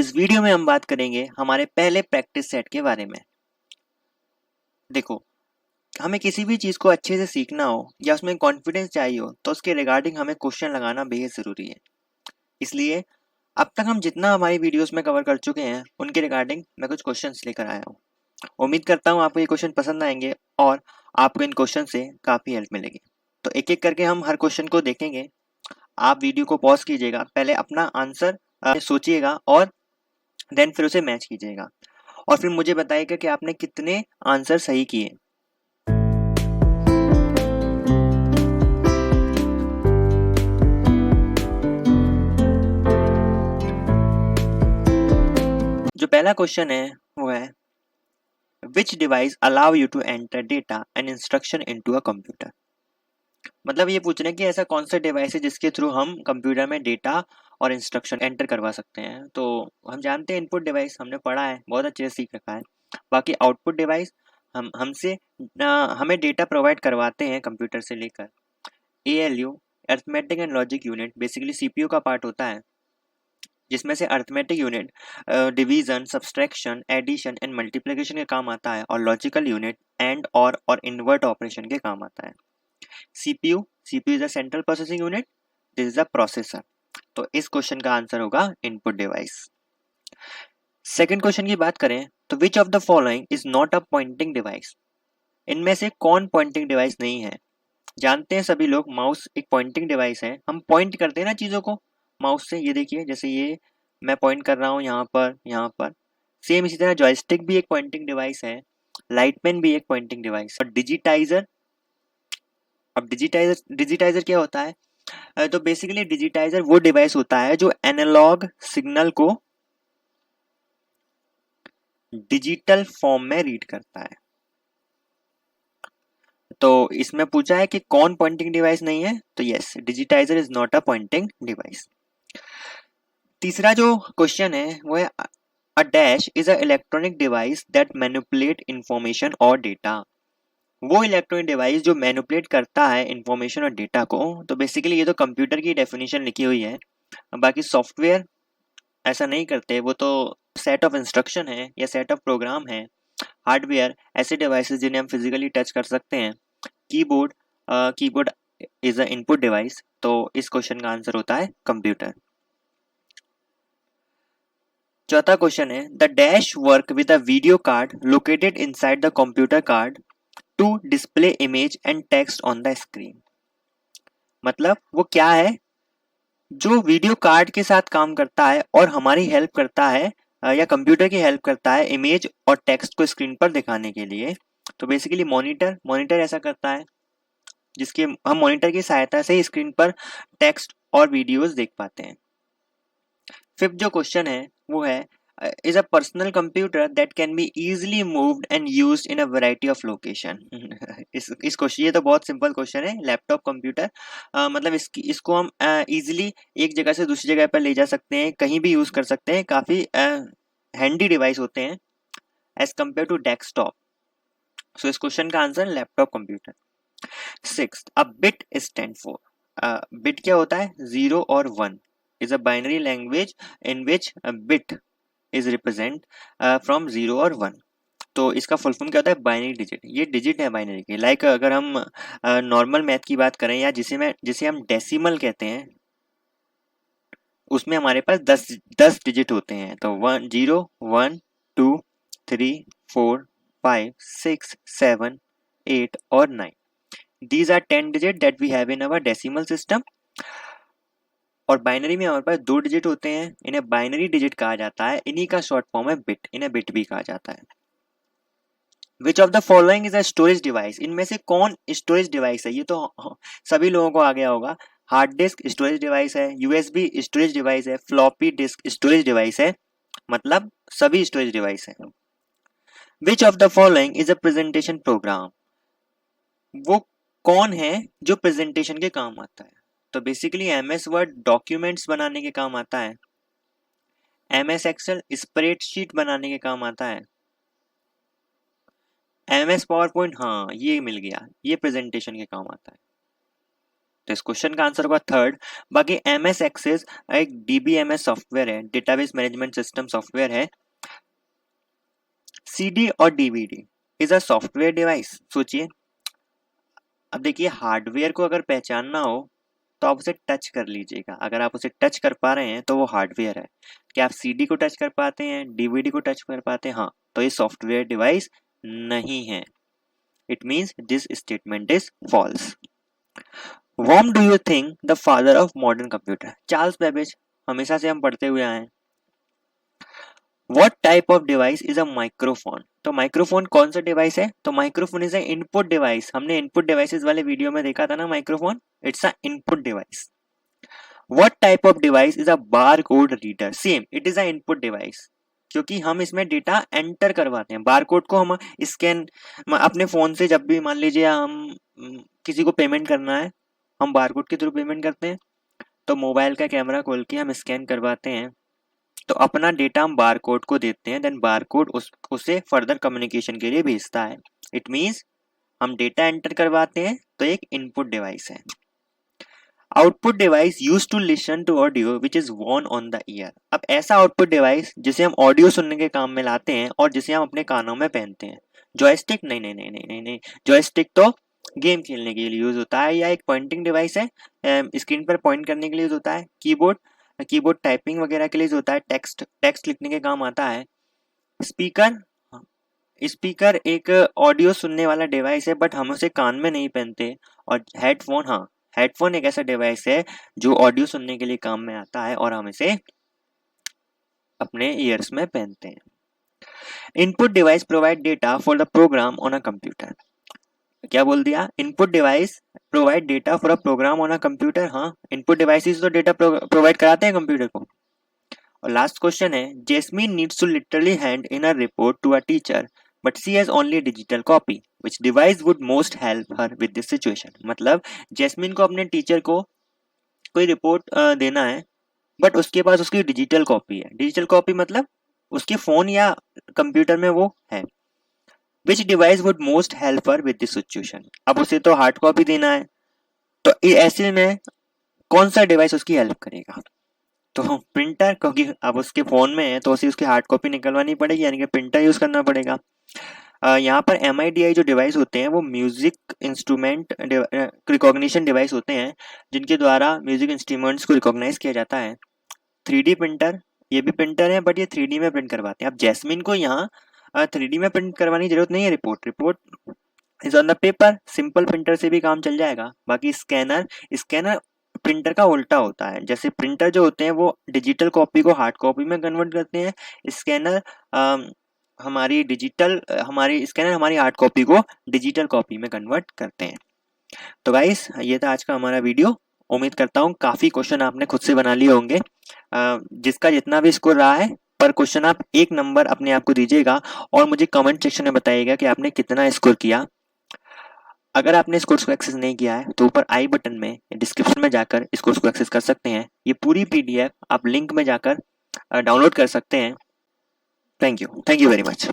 इस वीडियो में हम बात करेंगे हमारे पहले प्रैक्टिस सेट के बारे में। देखो, हमें किसी भी चीज़ को अच्छे से सीखना हो या उसमें कॉन्फिडेंस चाहिए हो तो उसके रिगार्डिंग हमें क्वेश्चन लगाना बेहद ज़रूरी है। इसलिए अब तक हम जितना हमारी वीडियोस में कवर कर चुके हैं उनके रिगार्डिंग मैं कुछ क्वेश्चंस लेकर आया हूँ। उम्मीद करता हूँ आपको ये क्वेश्चन पसंद आएंगे और आपको इन क्वेश्चन से काफ़ी हेल्प मिलेगी। तो एक एक करके हम हर क्वेश्चन को देखेंगे। आप वीडियो को पॉज कीजिएगा, पहले अपना आंसर सोचिएगा और देन फिर उसे मैच कीजिएगा और फिर मुझे बताइएगा कि आपने कितने आंसर सही किए। जो पहला क्वेश्चन है वो है which device allow you to enter data and instruction into a computer. मतलब ये पूछ रहे हैं कि ऐसा कौन सा डिवाइस है जिसके थ्रू हम कंप्यूटर में डेटा और इंस्ट्रक्शन एंटर करवा सकते हैं। तो हम जानते हैं इनपुट डिवाइस, हमने पढ़ा है, बहुत अच्छे से सीख रखा है। बाकी आउटपुट डिवाइस हमें डेटा प्रोवाइड करवाते हैं कंप्यूटर से लेकर। ALU arithmetic and logic unit basically CPU का पार्ट होता है, जिसमें से arithmetic unit division, subtraction, addition and multiplication के काम आता है और लॉजिकल यूनिट एंड और इन्वर्ट ऑपरेशन के काम आता है। CPU is a central processing unit, this is a processor. तो इस क्वेश्चन का आंसर होगा इनपुट डिवाइस। सेकंड क्वेश्चन की बात करें तो which of the following is not a pointing device. इनमें से कौन पॉइंटिंग डिवाइस नहीं है। जानते हैं सभी लोग माउस एक पॉइंटिंग डिवाइस है, हम पॉइंट करते हैं ना चीज़ों को माउस से। ये देखिए, जैसे ये मैं पॉइंट कर रहा हूँ यहाँ पर। सेम इसी तरह जॉयस्टिक भी एक पॉइंटिंग डिवाइस है, लाइट पेन भी एक पॉइंटिंग डिवाइस और डिजिटाइजर। अब डिजिटाइजर क्या होता है? तो बेसिकली डिजिटाइजर वो डिवाइस होता है जो एनालॉग सिग्नल को डिजिटल फॉर्म में रीड करता है। तो इसमें पूछा है कि कौन पॉइंटिंग डिवाइस नहीं है, तो yes, digitiser is not a pointing device. तीसरा जो क्वेश्चन है वो है a dash is a electronic device that manipulate information और डेटा। वो इलेक्ट्रॉनिक डिवाइस जो मैनिपुलेट करता है इंफॉर्मेशन और डेटा को। तो बेसिकली ये तो कंप्यूटर की डेफिनेशन लिखी हुई है, बाकी सॉफ्टवेयर ऐसा नहीं करते, वो तो सेट ऑफ इंस्ट्रक्शन है या सेट ऑफ प्रोग्राम है। हार्डवेयर ऐसे डिवाइसेस जिन्हें हम फिजिकली टच कर सकते हैं। Keyboard keyboard is a input device. तो इस क्वेश्चन का आंसर होता है कंप्यूटर। चौथा क्वेश्चन है the dash work with a video card located inside the computer card to display image and text on the screen. मतलब वो क्या है जो वीडियो कार्ड के साथ काम करता है और हमारी हेल्प करता है या कंप्यूटर की हेल्प करता है इमेज और टेक्स्ट को स्क्रीन पर दिखाने के लिए। तो बेसिकली मॉनिटर ऐसा करता है, जिसके हम मॉनिटर की सहायता से स्क्रीन पर टेक्स्ट और वीडियोस देख पाते हैं। फिफ्थ जो क्वेश्चन है वो है is a personal computer that can be easily moved and used in a variety of location. इस क्वेश्चन, ये तो बहुत सिंपल क्वेश्चन है। लैपटॉप कंप्यूटर मतलब इसको हम इजीली एक जगह से दूसरी जगह पर ले जा सकते हैं, कहीं भी यूज कर सकते हैं, काफी हैंडी डिवाइस होते हैं एज कम्पेयर टू डेस्कटॉप। सो इस क्वेश्चन का answer laptop computer. Sixth, a bit stand for. Bit क्या होता है? 0 और 1 is a binary language in which a bit is represent from 0 और 1। तो इसका फुल फॉर्म क्या होता है? Binary digit. ये डिजिट है बाइनरी के। लाइक अगर हम नॉर्मल मैथ की बात करें या जिसे हम डेसिमल कहते हैं, उसमें हमारे पास 10 डिजिट होते हैं। तो 0 1 2 3 4 5 6 7 8 और 9, these are 10 digit that we have in our decimal system। और बाइनरी में हमारे पास 2 डिजिट होते हैं, इन्हें बाइनरी डिजिट कहा जाता है। इन्हीं का शॉर्ट फॉर्म है बिट, इन्हें बिट भी कहा जाता है। Which of the following is a storage device. इनमें से कौन स्टोरेज डिवाइस है? ये तो सभी लोगों को आ गया होगा। हार्ड डिस्क स्टोरेज डिवाइस है, USB स्टोरेज डिवाइस है, फ्लॉपी डिस्क स्टोरेज डिवाइस है, मतलब सभी स्टोरेज डिवाइस है। Which of the following is a presentation programme. वो कौन है जो प्रेजेंटेशन के काम आता है? तो बेसिकली MS वर्ड डॉक्यूमेंट्स बनाने के काम आता है, MS एक्सेल स्प्रेडशीट बनाने के काम आता है, MS पावर पॉइंट, हाँ ये मिल गया, ये प्रेजेंटेशन के काम आता है। तो इस क्वेश्चन का आंसर होगा थर्ड। बाकी MS एक्सेस एक DBMS सॉफ्टवेयर है, डेटाबेस मैनेजमेंट सिस्टम सॉफ्टवेयर है। CD और DVD is a software device. सोचिए, अब देखिए हार्डवेयर को अगर पहचानना हो तो आप उसे टच कर लीजिएगा। अगर आप उसे टच कर पा रहे हैं तो वो हार्डवेयर है। क्या आप CD को टच कर पाते हैं, DVD को टच कर पाते हैं? हाँ, तो ये सॉफ्टवेयर डिवाइस नहीं है। It means this statement is false. Whom do you think the father of modern computer? Charles Babbage, हमेशा से हम पढ़ते हुए आए हैं। What type of device is a microphone? तो माइक्रोफोन कौन सा डिवाइस है? तो microphone is a input device. हमने इनपुट डिवाइसेस वाले वीडियो में देखा था ना microphone, it's a input device. What type of device is a barcode reader? Same, it is a input device, क्योंकि हम इसमें डेटा एंटर करवाते हैं। बारकोड को हम स्कैन अपने फोन से, जब भी मान लीजिए हम किसी को पेमेंट करना है, हम बारकोड के थ्रू पेमेंट करते हैं, तो मोबाइल का कैमरा खोल के हम स्कैन करवाते हैं, तो अपना डेटा हम बारकोड को देते हैं, देन बारकोड उसे फर्दर कम्युनिकेशन के लिए भेजता है। इट मींस हम डेटा एंटर करवाते हैं, तो एक इनपुट डिवाइस है। Output device use to listen to audio which is worn on the ear. अब ऐसा आउटपुट डिवाइस जिसे हम ऑडियो सुनने के काम में लाते हैं और जिसे हम अपने कानों में पहनते हैं। जॉयस्टिक? नहीं नहीं नहीं नहीं नहीं नहीं, जॉयस्टिक तो गेम खेलने के लिए यूज होता है, या एक पॉइंटिंग डिवाइस है, स्क्रीन पर पॉइंट करने के लिए यूज होता है। कीबोर्ड टाइपिंग वगैरह के लिए यूज होता है, टेक्स्ट लिखने के काम आता है। स्पीकर एक ऑडियो सुनने वाला डिवाइस है, बट हम उसे कान में नहीं पहनते। और हेडफोन, हाँ, हेडफोन एक ऐसा डिवाइस है जो ऑडियो सुनने के लिए काम में आता है और हम इसे अपने ईयर्स में पहनते हैं। Input device provide data for the program on a computer. क्या बोल दिया? Input device provide data for a program on a computer. हाँ, इनपुट डिवाइसेस तो डेटा प्रोवाइड कराते हैं कंप्यूटर को। और लास्ट क्वेश्चन है, Jasmine needs to literally hand in a report to a teacher but she has only digital copy, which device would most help her with this situation. मतलब Jasmine को अपने teacher को कोई report देना है, but उसके पास उसकी डिजिटल कॉपी है। डिजिटल कॉपी मतलब उसके फोन या कंप्यूटर में वो है। Which device would most help her with this situation. अब उसे तो हार्ड कॉपी देना है, तो ऐसे में कौन सा डिवाइस उसकी हेल्प करेगा? तो प्रिंटर, क्योंकि अब उसके फोन में है तो उसे उसकी हार्ड कॉपी निकलवानी पड़ेगी, यानी कि प्रिंटर यूज करना पड़ेगा। यहाँ पर MIDI जो डिवाइस होते हैं वो म्यूजिक इंस्ट्रूमेंट रिकॉग्निशन डिवाइस होते हैं, जिनके द्वारा म्यूजिक इंस्ट्रूमेंट्स को रिकॉग्नाइज किया जाता है। 3D प्रिंटर, ये भी प्रिंटर है, बट ये 3D में प्रिंट करवाते हैं। अब जैस्मिन को यहाँ 3D में प्रिंट करवाने की जरूरत नहीं है। Report is on the paper, simple printer से भी काम चल जाएगा। बाकी स्कैनर प्रिंटर का उल्टा होता है। जैसे प्रिंटर जो होते हैं वो डिजिटल कॉपी को हार्ड कॉपी में कन्वर्ट करते हैं, स्कैनर हमारी हार्ड कॉपी को डिजिटल कॉपी में कन्वर्ट करते हैं। तो गाइस, ये था आज का हमारा वीडियो। उम्मीद करता हूँ काफी क्वेश्चन आपने खुद से बना लिए होंगे। जिसका जितना भी स्कोर रहा है पर क्वेश्चन, आप 1 नंबर अपने आप को दीजिएगा और मुझे कमेंट सेक्शन में बताइएगा कि आपने कितना स्कोर किया। अगर आपने इस कोर्स को एक्सेस नहीं किया है तो ऊपर आई बटन में, डिस्क्रिप्शन में जाकर इस कोर्स को एक्सेस कर सकते हैं। ये पूरी PDF आप लिंक में जाकर डाउनलोड कर सकते हैं। Thank you very much.